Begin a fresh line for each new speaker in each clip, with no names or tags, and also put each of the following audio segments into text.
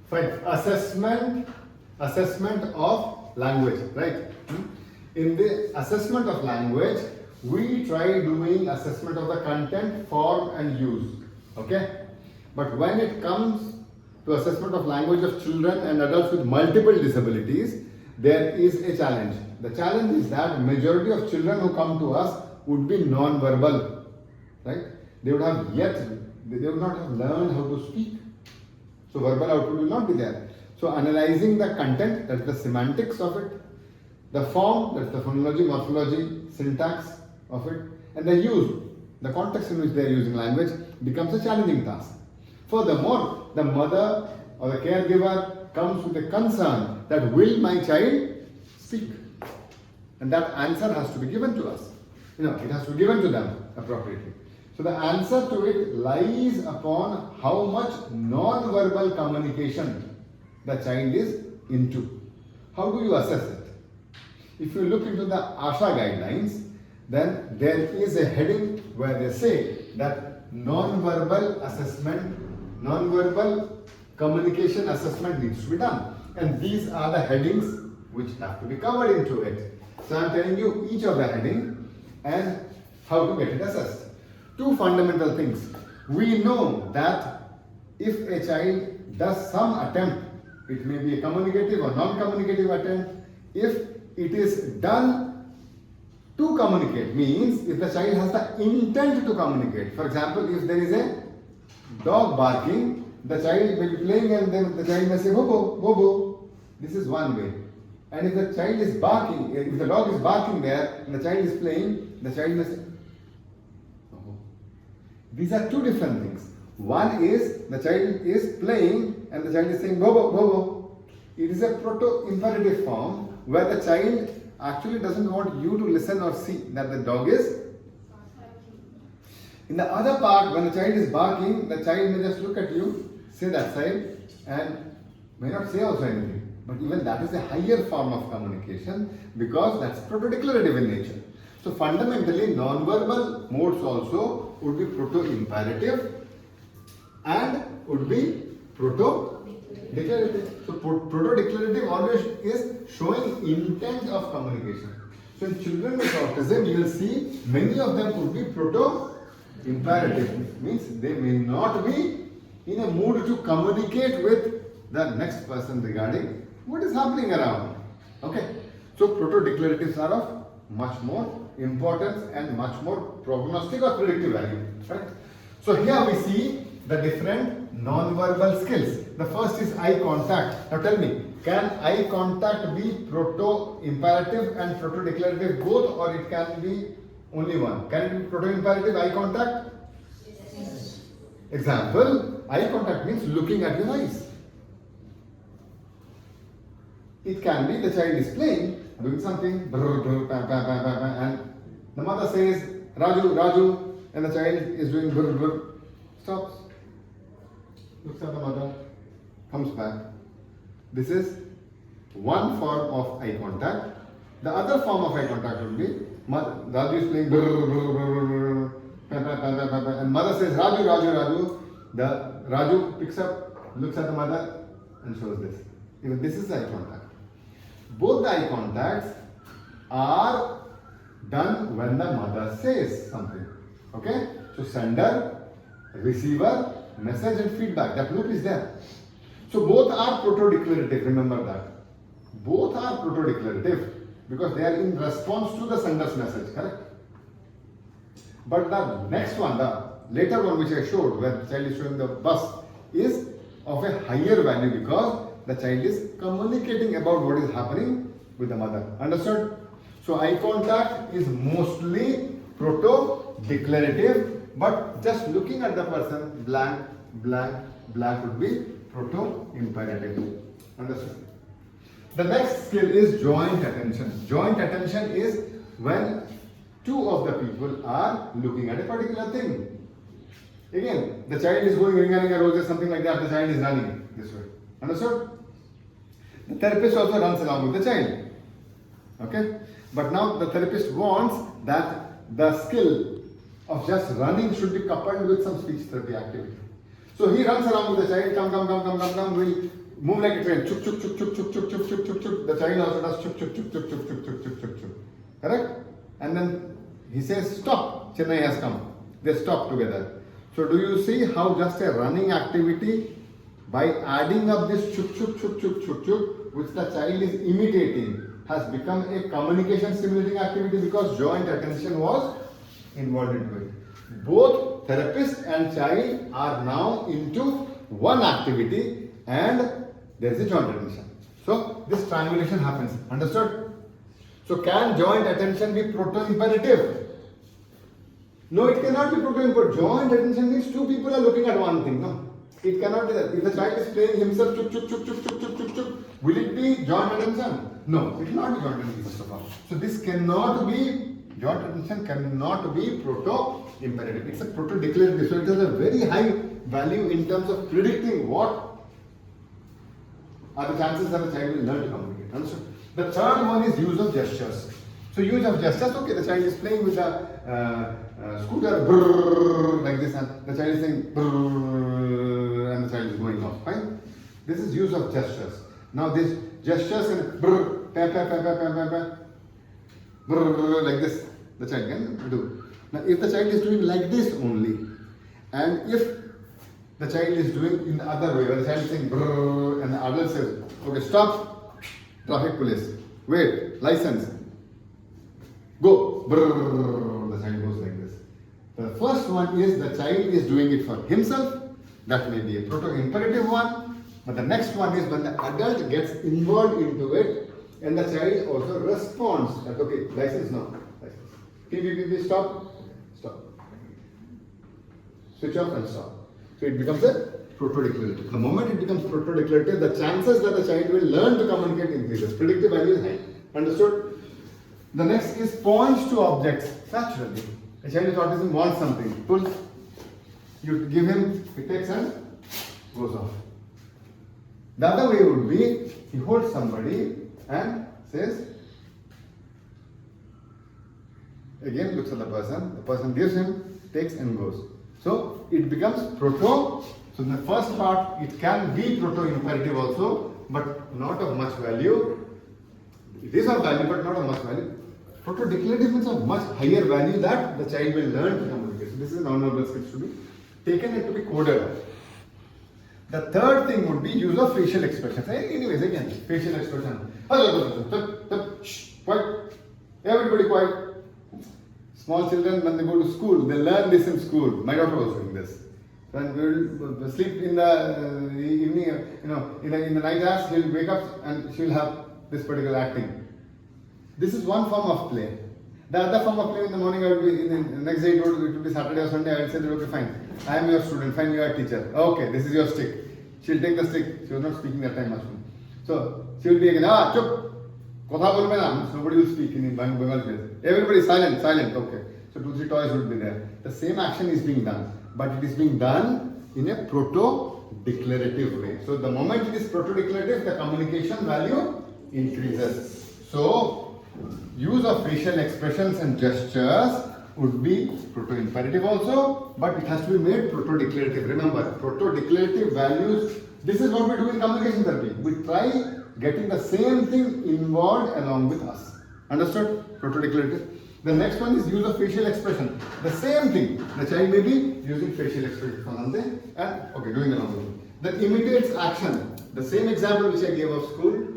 Fine. Assessment of language, right? In the assessment of language, we try doing assessment of the content, form and use. Okay? But when it comes to assessment of language of children and adults with multiple disabilities, there is a challenge. The challenge is that majority of children who come to us would be non-verbal, right? They would not have learned how to speak. So verbal output will not be there. So analyzing the content, that's the semantics of it, the form, that's the phonology, morphology, syntax of it, and the use, the context in which they are using language becomes a challenging task. Furthermore, the mother or the caregiver comes with a concern that will my child speak? And that answer has to be given to us. It has to be given to them appropriately. So the answer to it lies upon how much non-verbal communication the child is into. How do you assess it? If you look into the ASHA guidelines, then there is a heading where they say that non-verbal communication assessment needs to be done. And these are the headings which have to be covered into it. So I am telling you each of the heading and how to get it assessed. Two fundamental things. We know that if a child does some attempt, it may be a communicative or non-communicative attempt, if it is done to communicate, means if the child has the intent to communicate. For example, if there is a dog barking, the child may be playing and then the child may say, "Bobo, Bobo." This is one way. And if the child is barking, if the dog is barking there and the child is playing, the child may say, "Oh." These are two different things. One is the child is playing and the child is saying, "Bobo, Bobo." It is a proto-imperative form where the child actually doesn't want you to listen or see that the dog is. In the other part, when the child is barking, the child may just look at you, say that side, and may not say also anything. But even that is a higher form of communication because that's proto-declarative in nature. So fundamentally, non-verbal modes also would be proto-imperative and would be proto-declarative. So proto-declarative always is showing intent of communication. So in children with autism, you will see many of them would be proto-imperative. Means they may not be in a mood to communicate with the next person regarding what is happening around. Okay. So proto-declaratives are of much more importance and much more prognostic or predictive value. Right? So here we see the different non-verbal skills. The first is eye contact. Now tell me, can eye contact be proto-imperative and proto-declarative both, or it can be only one? Can it be proto-imperative eye contact? Yes. Example, eye contact means looking at your eyes. It can be the child is playing, doing something, and the mother says, "Raju, Raju," and the child is doing stops, looks at the mother, comes back. This is one form of eye contact. The other form of eye contact would be Raju is playing and mother says, "Raju, Raju, Raju." The Raju picks up, looks at the mother and shows this. Even this is eye contact. Both the eye contacts are done when the mother says something. Okay? So sender, receiver, message and feedback. That loop is there. So both are proto-declarative. Remember that. Both are proto-declarative because they are in response to the sender's message. Correct? But the next one, the later one which I showed, where the child is showing the bus, is of a higher value because the child is communicating about what is happening with the mother. Understood? So eye contact is mostly proto-declarative, but just looking at the person, blank, blank, blank would be proto-imperative. Understood? The next skill is joint attention. Joint attention is when two of the people are looking at a particular thing. Again, the child is going ring a roses, something like that, the child is running this way. Understood? The therapist also runs along with the child. Okay? But now the therapist wants that the skill of just running should be coupled with some speech therapy activity. So he runs along with the child, come, we'll move like a train, chuk chuk chuk chuk chuk chuk chuk chuk chuk chuk. The child also does chuk chuk chuk chuk chuk chuk chuk chuk chuk chuk. Correct? And then he says stop. Chennai has come. They stop together. So do you see how just a running activity, by adding up this chuk chuk chuk chuk chuk chuk, which the child is imitating, has become a communication stimulating activity because joint attention was involved into it. Both therapist and child are now into one activity and there is a joint attention. So this triangulation happens. Understood? So can joint attention be proto-imperative? No, it cannot be proto-imperative. Joint attention means two people are looking at one thing. No, it cannot be that. If the child is playing himself, chuk chuk chuk chuk chuk chuk chuk chuk, will it be joint attention? No, it will not be joint attention first of all. So this cannot be, joint attention cannot be proto-imperative. It's a proto-declarative. So it has a very high value in terms of predicting what are the chances that the child will learn to communicate. Understood? The third one is use of gestures. So use of gestures, okay, the child is playing with a scooter, brrr, like this, and the child is saying brrr, and the child is going off, fine? This is use of gestures. Now this gestures can brrr, pa, pa, pa, pa, pa, pa, pa, brrr, like this, the child can do. Now if the child is doing like this only, and if the child is doing in the other way, where the child is saying brrr, and the adult says, okay, stop, traffic police, wait, license, go, brrr, the child goes like this. The first one is the child is doing it for himself, that may be a proto-imperative one, but the next one is when the adult gets involved into it and the child also responds that, okay, license, no, license. P, stop, stop. Switch off and stop. So it becomes a proto-declarative. The moment it becomes proto-declarative, the chances that the child will learn to communicate increases. Predictive value is high. Understood? The next is points to objects. Naturally, a child with autism wants something. Pull. You give him, he takes and goes off. The other way would be, he holds somebody and says, again looks at the person gives him, takes and goes. So it becomes proto. So in the first part, it can be proto-imperative also, but not of much value. It is of value, but not of much value. Proto-declarative means of much higher value that the child will learn to communicate. So this is non-verbal skills to be taken and to be coded. The third thing would be use of facial expressions. Anyways, again, facial expression. Shh, quiet. Everybody quiet. Small children, when they go to school, they learn this in school. My daughter was doing this. When we will sleep in the evening, in the night hours, she'll wake up and she'll have this particular acting. This is one form of play. The other form of play in the morning, I will be in the next day, it will be Saturday or Sunday, I will say, okay, fine. I am your student, fine, you are a teacher. Okay, this is your stick. She'll take the stick. She was not speaking that time much. So she will be again, chup. Nobody will speak in Bengal place. Everybody silent, okay. So 2-3 toys would be there. The same action is being done, but it is being done in a proto-declarative way. So the moment it is proto-declarative, the communication value increases. So use of facial expressions and gestures would be proto-imperative also, but it has to be made proto-declarative. Remember, proto-declarative values, this is what we do in communication therapy. We try getting the same thing involved along with us. Understood? Proto-declarative. The next one is use of facial expression. The same thing. The child may be using facial expression for something and okay, doing along with it. That imitates action. The same example which I gave of school.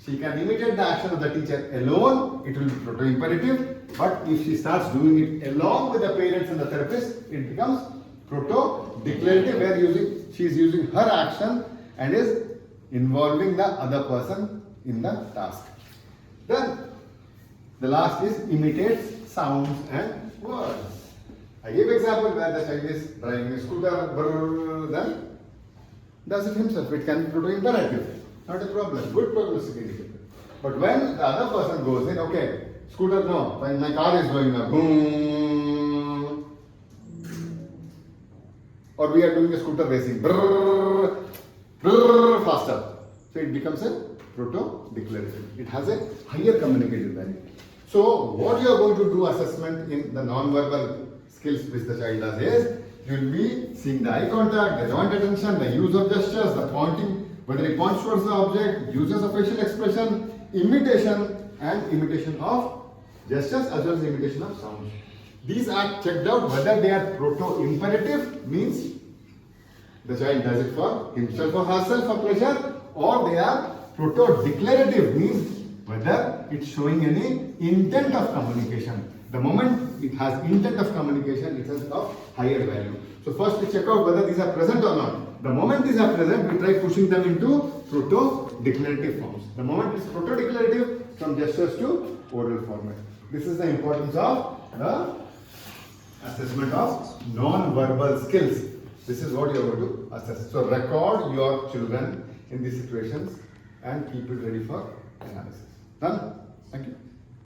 She can imitate the action of the teacher alone. It will be proto-imperative. But if she starts doing it along with the parents and the therapist, it becomes proto-declarative, where she is using her action and is involving the other person in the task. Then the last is imitates sounds and words. I gave example where the child is driving a scooter, then does it himself. It can be proto-imperative. Not a problem. Good progressive indicator. But when the other person goes in, okay, scooter, no, when my car is going up, boom, or we are doing a scooter racing, brrr, brrr, faster. So it becomes a proto-declarative. It has a higher communicative value. So what you are going to do assessment in the non-verbal skills which the child does is, you will be seeing the eye contact, the joint attention, the use of gestures, the pointing whether he points towards the object, uses a facial expression, imitation and imitation of gestures as well as imitation of sounds. These are checked out whether they are proto-imperative, means the child does it for himself or herself for pleasure, or they are proto-declarative, means whether it's showing any intent of communication. The moment it has intent of communication, it is of higher value. So first we check out whether these are present or not. The moment these are present, we try pushing them into proto-declarative forms. The moment it's proto-declarative, from gestures to oral format. This is the importance of the assessment of non-verbal skills. This is what you are going to assess. So record your children in these situations and keep it ready for analysis. Done? Thank you.